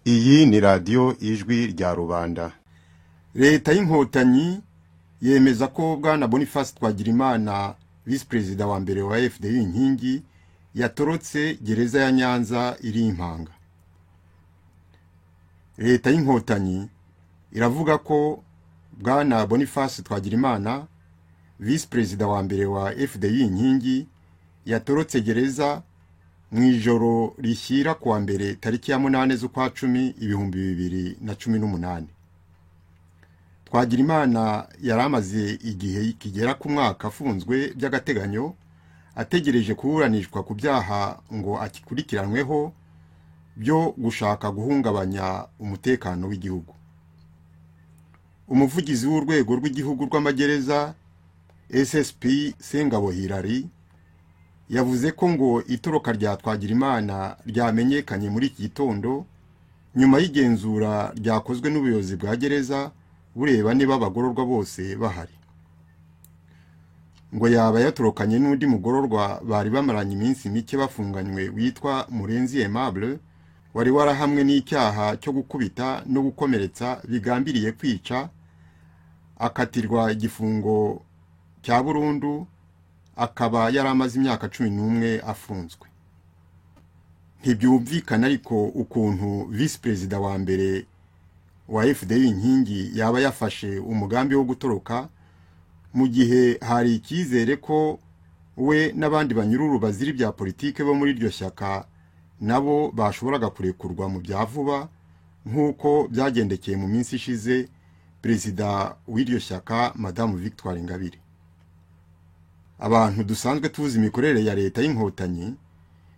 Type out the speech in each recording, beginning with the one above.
Iyi ni radio ijwi rya rubanda. Leta y'inkotanyi yemeza ko bwana Boniface Twagirimana vice president wa mbere wa FDI inkingi yatorotse gereza ya Nyanza iri Impanga. Leta y'inkotanyi iravuga ko bwana Boniface Twagirimana vice president wa mbere wa FDI inkingi yatorotse gereza mwijoro rishyira kuwa mbere tariki ya 8 z'ukwa 10 2018. Twagirimana yaramaze igihe kigera ku mwaka afunzwe by'agateganyo ategereje kuburanishwa ku byaha ngo akikurikiranweho byo gushaka guhungabanya umutekano w'igihugu. Umuvugizi w'urwego rw'igihugu rw'amagereza SSP Sengabo Hilary yavuze ko ngo itoroka rya Twagirimana ryamenyekanye muri iki gitondo nyuma y'igenzura ryakozwe n'ubuyobozi bwa gereza bureba niba abagororwa bose bahari. Ngo yaba yatorokanye n'undi mugororwa bari bamaranye iminsi mike bafunganywe witwa Murenzi Aimable wari warahamwe n'icyaha cyo gukubita no gukomeretsa bigambiriye kwica akatirwa igifungo cya burundu akaba yaramaze imyaka 11 afunzwe. Ntibyumvikana ariko ukuntu vice president wa mbere wa FDI inkingi yaba yafashe umugambi wo gutoroka mu gihe hari ikizere ko we n'abandi banyururu baziri bya politike bo muri iryo shyaka nabo bashoboraga kurekurwa mu byavuba nkuko byagendekeye mu minsi ishize president w'iryo shyaka Madame Victoire Ingabire. Abantu dusanzwe tuzi imikorere ya leta y'inkotanyi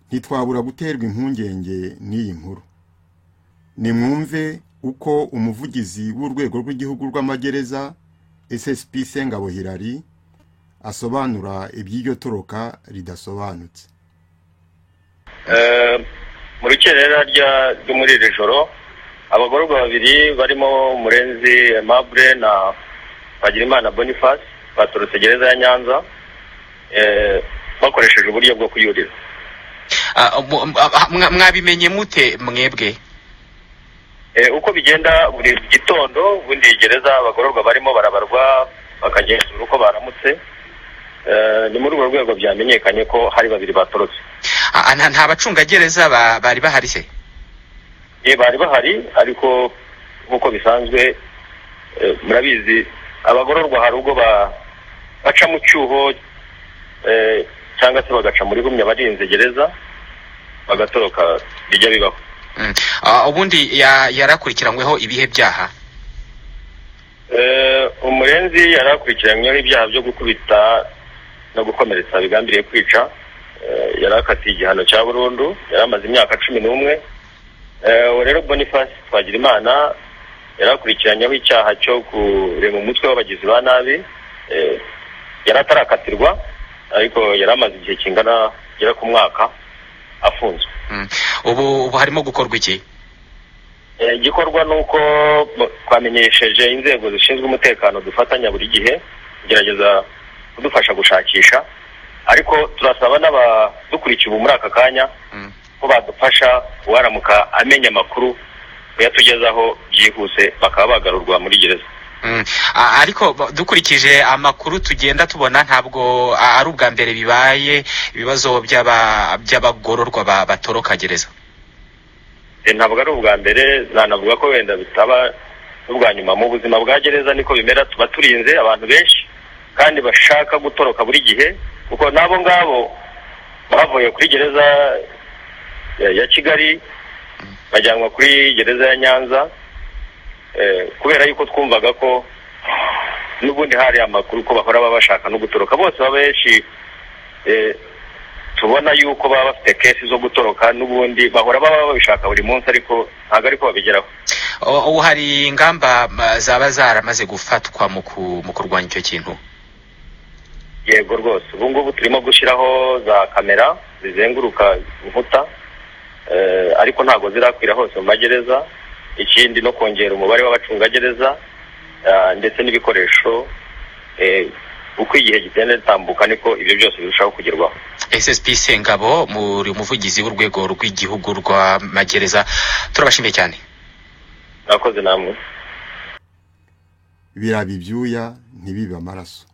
ntitwabura guterwa impungenge n'iyi nkuru. Nimwumve uko umuvugizi w'urwego rw'igihugu rw'amagereza SSP Sengabo Hilary asobanura iby'iryo toroka ridasobanutse. Mu rukerera ryo muri iri joro abagororwa babiri barimo Murenzi Aimable na Twagirimana Boniface batorotse gereza ya Nyanza bakoresheje uburyo bwo kuyurira. Mwabimenye mute mwebwe? Uko bigenda buri gitondo bundi gereza abagororwa barimo barabarwa bakagenzura uko baramutse. Ni muri urwo rwego byamenyekanye ko hari babiri batorotse. Nta bacunga gereza bari bahari se? Bari bahari ariko nkuko bisanzwe murabizi abagororwa hari ubwo baca mu cyuho cyangwa se bagaca muri gumya barinze gereza bagatoroka bijya bibaho. Ubundi yarakurikiranyweho ibihe byaha? Umurenzi yarakurikiranyweho ibyaha byo gukubita no gukomeretsa bigambiriye kwica. Yarakatiye igihano cya burundu yaramaze imyaka 11. Rero Boniface Twagirimana yarakurikiranyweho icyaha cyo kurema umutwe w'abagizi ba nabi. Yaratarakatirwa ariko yaramaze igihe kingana gera ku mwaka afunzwe. Ubu harimo gukorwa iki? Gikorwa nuko twamenyesheje inzego zishinzwe umutekano dufatanya buri gihe gerageza kudufasha gushakisha, ariko turasaba n'abadukurikiye muri aka kanya ko badufasha waramuka amenya amakuru yatugezaho byihuse bakaba bagarurwa muri gereza. Ariko dukurikije amakuru tugenda tubona ntabwo ari ubwa mbere bibaye ibibazo by'abagororwa batoroka gereza. Ntabwo ari ubwa mbere, nanavuga ko wenda bitaba n'ubwa nyuma. Mu buzima bwa gereza niko bimera, tuba turinze abantu benshi kandi bashaka gutoroka buri gihe, kuko nabo ngabo bavuye kuri gereza ya Kigali bajyanwa kuri gereza ya Nyanza kubera yuko twumvaga ko n'ubundi hari amakuru ko bahora bashaka no gutoroka. Bose babenshi tubona yuko baba bafite kesi zo gutoroka n'ubundi bahora babishaka buri munsi, ariko ntago ariko babigeraho. Ubu hari ingamba zaba zaramaze gufatwa mu kurwanya icyo kintu? Yego rwose, ubu ngubu turimo gushyiraho za kamera zizenguruka inkuta, ariko ntago zirakwira hose mu magereza. Ikindi no kongera umubare w'abacungagereza ndetse n'ibikoresho uko igihe gitenda gitambuka niko ibyo byose birushaho kugerwaho. SSP Sengabo muri umuvugizi w'urwego rw'igihugu rwa magereza, turabashimiye cyane. Nakoze namwe. Birabi byuya ntibibe amaraso.